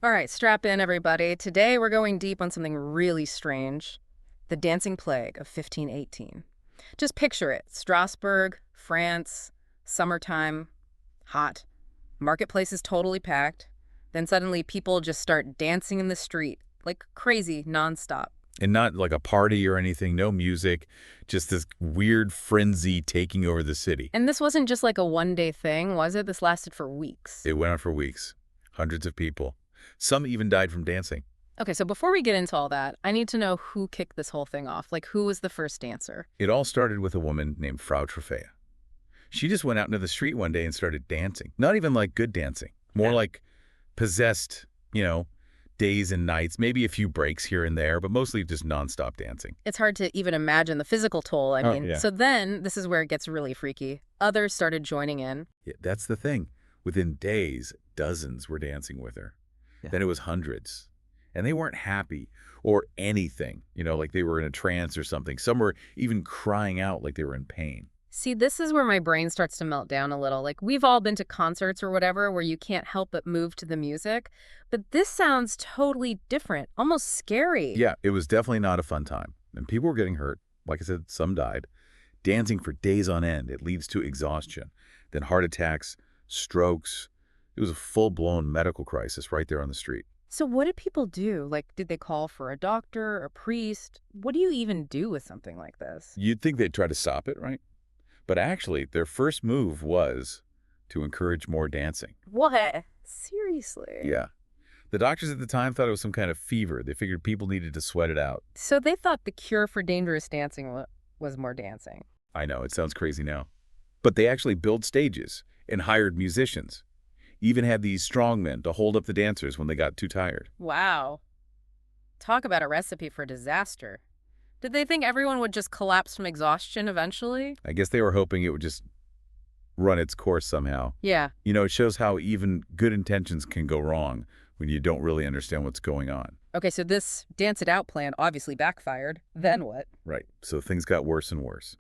All right, strap in, everybody. Today we're going deep on something really strange, the Dancing Plague of 1518. Just picture it: Strasbourg, France, summertime, hot, marketplace is totally packed. Then suddenly people just start dancing in the street, like crazy, nonstop. And not like a party or anything, no music, just this weird frenzy taking over the city. And this wasn't just like a one-day thing, was it? This lasted for weeks. It went on for weeks, hundreds of people. Some even died from dancing. Okay, so before we get into all that, I need to know who kicked this whole thing off. Like, who was the first dancer? It all started with a woman named Frau Trofea. She just went out into the street one day and started dancing. Not even like good dancing, more Yeah. like possessed, days and nights, maybe a few breaks here and there, but mostly just nonstop dancing. It's hard to even imagine the physical toll. I Oh, mean, yeah. so then this is where it gets really freaky. Others started joining in. Yeah, that's the thing. Within days, dozens were dancing with her. Yeah. Then it was hundreds. And they weren't happy or anything, like they were in a trance or something. Some were even crying out like they were in pain. See, this is where my brain starts to melt down a little. Like, we've all been to concerts or whatever where you can't help but move to the music. But this sounds totally different, almost scary. Yeah, it was definitely not a fun time. And people were getting hurt. Like I said, some died. Dancing for days on end, it leads to exhaustion. Then heart attacks, strokes. It was a full-blown medical crisis right there on the street. So, what did people do? Like, did they call for a doctor, a priest? What do you even do with something like this? You'd think they'd try to stop it, right? But actually, their first move was to encourage more dancing. What? Seriously? Yeah. The doctors at the time thought it was some kind of fever. They figured people needed to sweat it out. So they thought the cure for dangerous dancing was more dancing. I know, it sounds crazy now. But they actually built stages and hired musicians. Even had these strongmen to hold up the dancers when they got too tired. Wow. Talk about a recipe for disaster. Did they think everyone would just collapse from exhaustion eventually? I guess they were hoping it would just run its course somehow. Yeah. It shows how even good intentions can go wrong when you don't really understand what's going on. Okay, so this dance it out plan obviously backfired. Then what? Right. So things got worse and worse.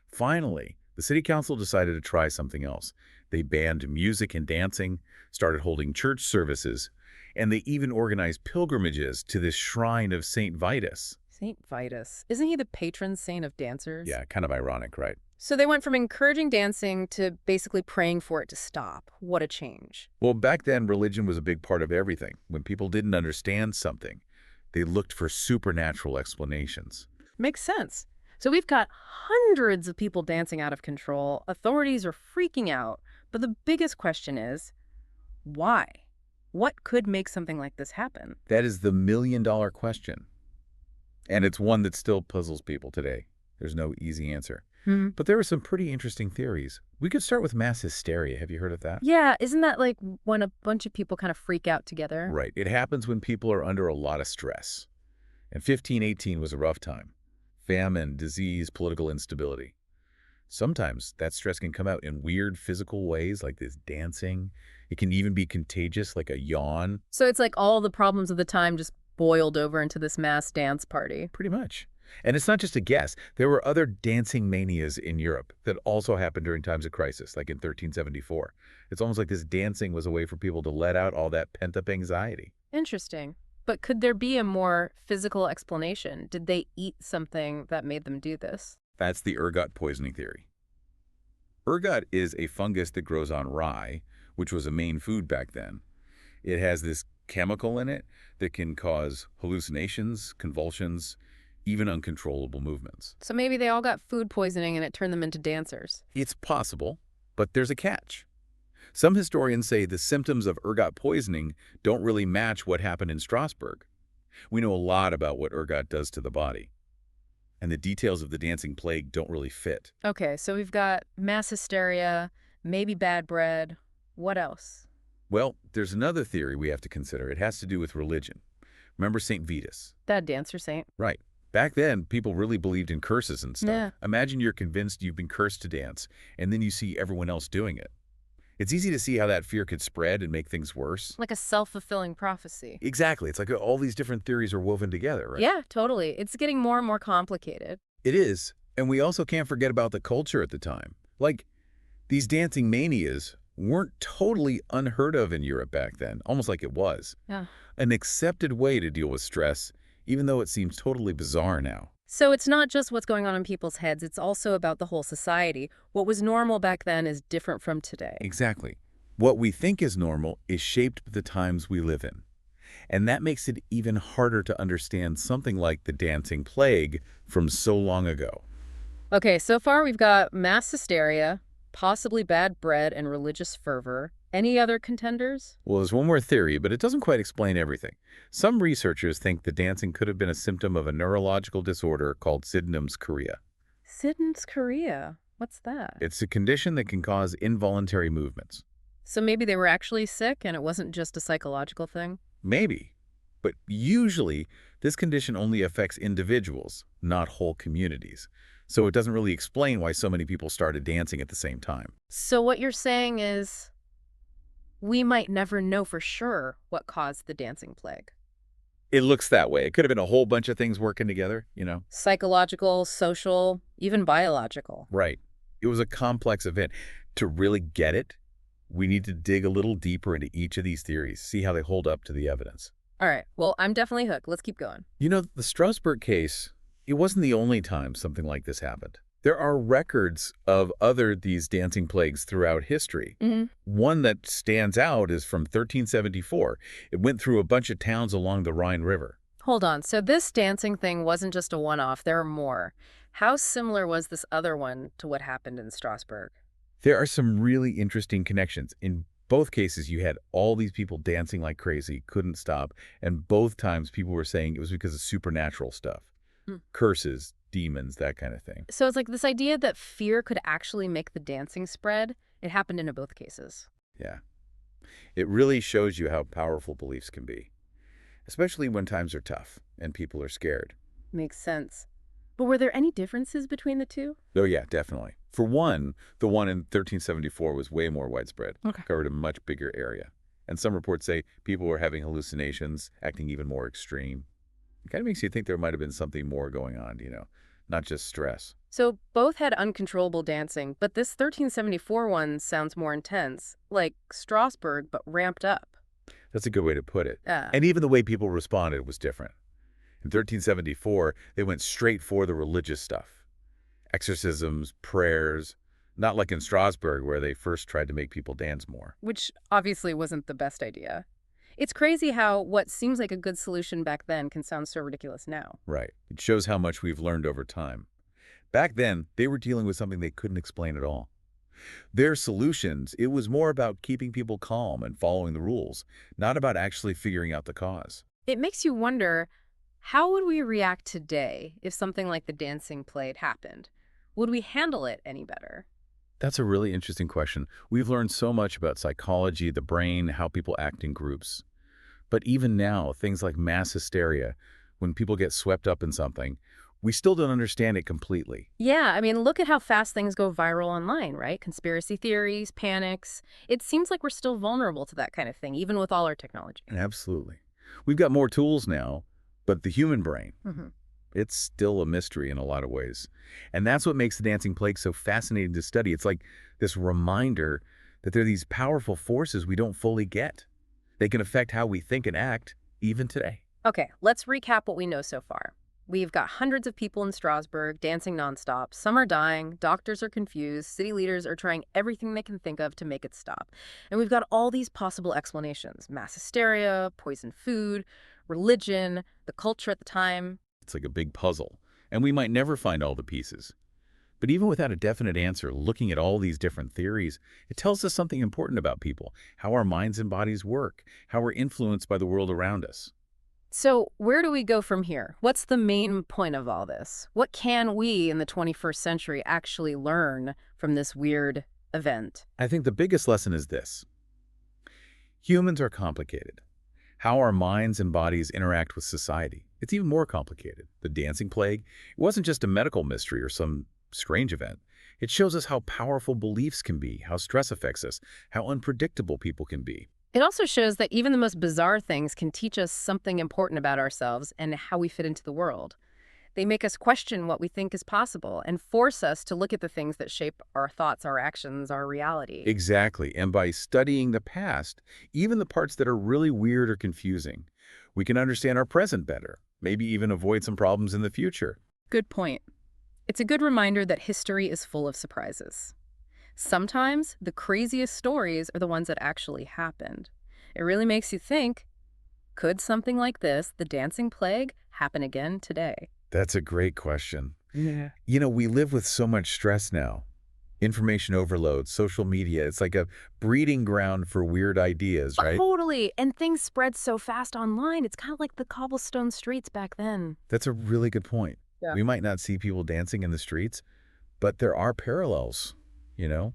Finally, the city council decided to try something else. They banned music and dancing, started holding church services, and they even organized pilgrimages to this shrine of St. Vitus. St. Vitus. Isn't he the patron saint of dancers? Yeah, kind of ironic, right? So they went from encouraging dancing to basically praying for it to stop. What a change. Well, back then, religion was a big part of everything. When people didn't understand something, they looked for supernatural explanations. Makes sense. So we've got hundreds of people dancing out of control. Authorities are freaking out. But the biggest question is, why? What could make something like this happen? That is the million-dollar question. And it's one that still puzzles people today. There's no easy answer. But there are some pretty interesting theories. We could start with mass hysteria. Have you heard of that? Yeah, isn't that like when a bunch of people kind of freak out together? Right. It happens when people are under a lot of stress. And 1518 was a rough time. Famine, disease, political instability. Sometimes that stress can come out in weird physical ways like this dancing. It can even be contagious like a yawn. So it's like all the problems of the time just boiled over into this mass dance party. Pretty much. And it's not just a guess. There were other dancing manias in Europe that also happened during times of crisis, like in 1374. It's almost like this dancing was a way for people to let out all that pent-up anxiety. Interesting. But could there be a more physical explanation? Did they eat something that made them do this? That's the ergot poisoning theory. Ergot is a fungus that grows on rye, which was a main food back then. It has this chemical in it that can cause hallucinations, convulsions, even uncontrollable movements. So maybe they all got food poisoning and it turned them into dancers. It's possible, but there's a catch. Some historians say the symptoms of ergot poisoning don't really match what happened in Strasbourg. We know a lot about what ergot does to the body, and the details of the dancing plague don't really fit. Okay, so we've got mass hysteria, maybe bad bread. What else? Well, there's another theory we have to consider. It has to do with religion. Remember St. Vitus? That dancer saint. Right. Back then, people really believed in curses and stuff. Yeah. Imagine you're convinced you've been cursed to dance, and then you see everyone else doing it. It's easy to see how that fear could spread and make things worse. Like a self-fulfilling prophecy. Exactly. It's like all these different theories are woven together, right? Yeah, totally. It's getting more and more complicated. It is. And we also can't forget about the culture at the time. Like, these dancing manias weren't totally unheard of in Europe back then, almost like it was. Yeah. An accepted way to deal with stress, even though it seems totally bizarre now. So it's not just what's going on in people's heads, it's also about the whole society. What was normal back then is different from today. Exactly. What we think is normal is shaped by the times we live in. And that makes it even harder to understand something like the dancing plague from so long ago. Okay, so far we've got mass hysteria, possibly bad bread, and religious fervor. Any other contenders? Well, there's one more theory, but it doesn't quite explain everything. Some researchers think the dancing could have been a symptom of a neurological disorder called Sydenham's chorea. Siddons Korea. What's that? It's a condition that can cause involuntary movements. So maybe they were actually sick and it wasn't just a psychological thing? Maybe. But usually, this condition only affects individuals, not whole communities. So it doesn't really explain why so many people started dancing at the same time. So what you're saying is we might never know for sure what caused the dancing plague. It looks that way. It could have been a whole bunch of things working together, you know? Psychological, social, even biological. Right. It was a complex event. To really get it, we need to dig a little deeper into each of these theories, see how they hold up to the evidence. All right, well, I'm definitely hooked. Let's keep going. You know, the Strasbourg case, it wasn't the only time something like this happened. There are records of these dancing plagues throughout history. One that stands out is from 1374. It went through a bunch of towns along the Rhine River. Hold on, so this dancing thing wasn't just a one-off, there are more. How similar was this other one to what happened in Strasbourg? There are some really interesting connections. In both cases, you had all these people dancing like crazy, couldn't stop, and both times people were saying it was because of supernatural stuff. Curses, demons, that kind of thing. So it's like this idea that fear could actually make the dancing spread. It happened in both cases. Yeah. It really shows you how powerful beliefs can be, especially when times are tough and people are scared. Makes sense. But were there any differences between the two? Oh, yeah, definitely. For one, the one in 1374 was way more widespread, Okay. covered a much bigger area. And some reports say people were having hallucinations, acting even more extreme. It kind of makes you think there might have been something more going on, you know, not just stress. So both had uncontrollable dancing, but this 1374 one sounds more intense, like Strasbourg, but ramped up. That's a good way to put it. Yeah. And even the way people responded was different. In 1374, they went straight for the religious stuff. Exorcisms, prayers, not like in Strasbourg where they first tried to make people dance more. Which obviously wasn't the best idea. It's crazy how what seems like a good solution back then can sound so ridiculous now. Right. It shows how much we've learned over time. Back then, they were dealing with something they couldn't explain at all. Their solutions, it was more about keeping people calm and following the rules, not about actually figuring out the cause. It makes you wonder, how would we react today if something like the dancing plague happened? Would we handle it any better? That's a really interesting question. We've learned so much about psychology, the brain, how people act in groups. But even now, things like mass hysteria, when people get swept up in something, we still don't understand it completely. Yeah, I mean, look at how fast things go viral online, right? Conspiracy theories, panics. It seems like we're still vulnerable to that kind of thing, even with all our technology. Absolutely. We've got more tools now, but the human brain, it's still a mystery in a lot of ways. And that's what makes the dancing plague so fascinating to study. It's like this reminder that there are these powerful forces we don't fully get. They can affect how we think and act, even today. Okay, let's recap what we know so far. We've got hundreds of people in Strasbourg dancing nonstop. Some are dying, doctors are confused, city leaders are trying everything they can think of to make it stop. And we've got all these possible explanations: mass hysteria, poisoned food, religion, the culture at the time. It's like a big puzzle, and we might never find all the pieces. But even without a definite answer, looking at all these different theories, it tells us something important about people, how our minds and bodies work, how we're influenced by the world around us. So where do we go from here? What's the main point of all this? What can we in the 21st century actually learn from this weird event? I think the biggest lesson is this. Humans are complicated. How our minds and bodies interact with society, it's even more complicated. The dancing plague, it wasn't just a medical mystery or some strange event. It shows us how powerful beliefs can be, how stress affects us, how unpredictable people can be. It also shows that even the most bizarre things can teach us something important about ourselves and how we fit into the world. They make us question what we think is possible and force us to look at the things that shape our thoughts, our actions, our reality. Exactly. And by studying the past, even the parts that are really weird or confusing, we can understand our present better, maybe even avoid some problems in the future. Good point. It's a good reminder that history is full of surprises. Sometimes the craziest stories are the ones that actually happened. It really makes you think, could something like this, the dancing plague, happen again today? That's a great question. Yeah. We live with so much stress now. Information overload, social media, it's like a breeding ground for weird ideas, right? Totally. And things spread so fast online. It's kind of like the cobblestone streets back then. That's a really good point. Yeah. We might not see people dancing in the streets, but there are parallels.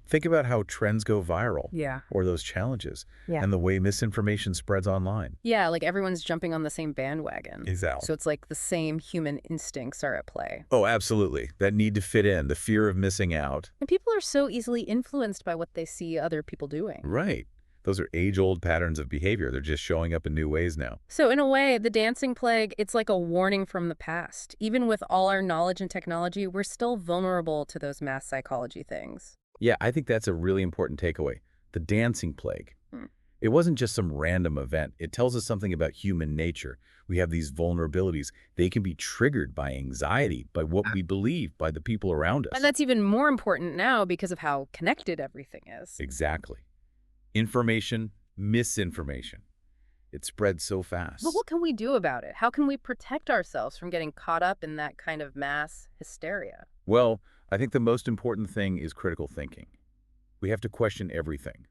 Think about how trends go viral Yeah. or those challenges Yeah. and the way misinformation spreads online. Yeah, like everyone's jumping on the same bandwagon. Exactly. So it's like the same human instincts are at play. Oh, absolutely. That need to fit in, the fear of missing out. And people are so easily influenced by what they see other people doing. Right. Those are age-old patterns of behavior. They're just showing up in new ways now. So in a way, the dancing plague, it's like a warning from the past. Even with all our knowledge and technology, we're still vulnerable to those mass psychology things. Yeah, I think that's a really important takeaway. The dancing plague. Hmm. It wasn't just some random event. It tells us something about human nature. We have these vulnerabilities. They can be triggered by anxiety, by what we believe, by the people around us. And that's even more important now because of how connected everything is. Exactly. Information, misinformation. It spreads so fast. But what can we do about it? How can we protect ourselves from getting caught up in that kind of mass hysteria? Well, I think the most important thing is critical thinking. We have to question everything,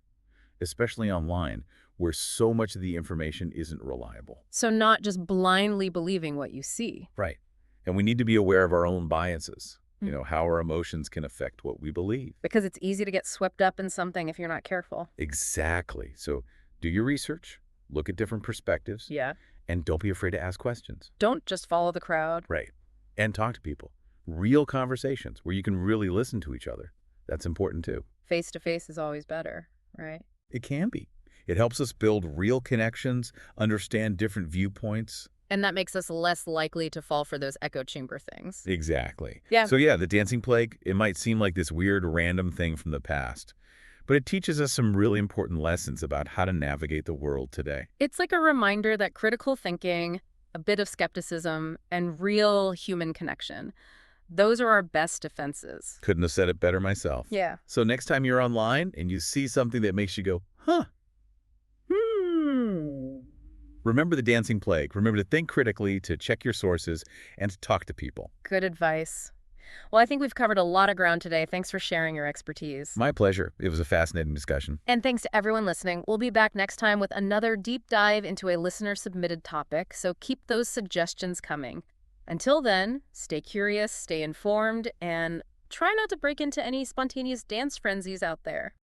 especially online, where so much of the information isn't reliable. So not just blindly believing what you see. Right. And we need to be aware of our own biases, Mm. how our emotions can affect what we believe. Because it's easy to get swept up in something if you're not careful. Exactly. So do your research, look at different perspectives, Yeah. and don't be afraid to ask questions. Don't just follow the crowd. Right. And talk to people. Real conversations where you can really listen to each other. That's important too. Face to face is always better, right? It can be. It helps us build real connections, understand different viewpoints. And that makes us less likely to fall for those echo chamber things. Exactly. Yeah. So yeah, the dancing plague, it might seem like this weird random thing from the past, but it teaches us some really important lessons about how to navigate the world today. It's like a reminder that critical thinking, a bit of skepticism, and real human connection, those are our best defenses. Couldn't have said it better myself. Yeah. So next time you're online and you see something that makes you go, huh, remember the dancing plague. Remember to think critically, to check your sources, and to talk to people. Good advice. Well, I think we've covered a lot of ground today. Thanks for sharing your expertise. My pleasure. It was a fascinating discussion. And thanks to everyone listening. We'll be back next time with another deep dive into a listener-submitted topic, so keep those suggestions coming. Until then, stay curious, stay informed, and try not to break into any spontaneous dance frenzies out there.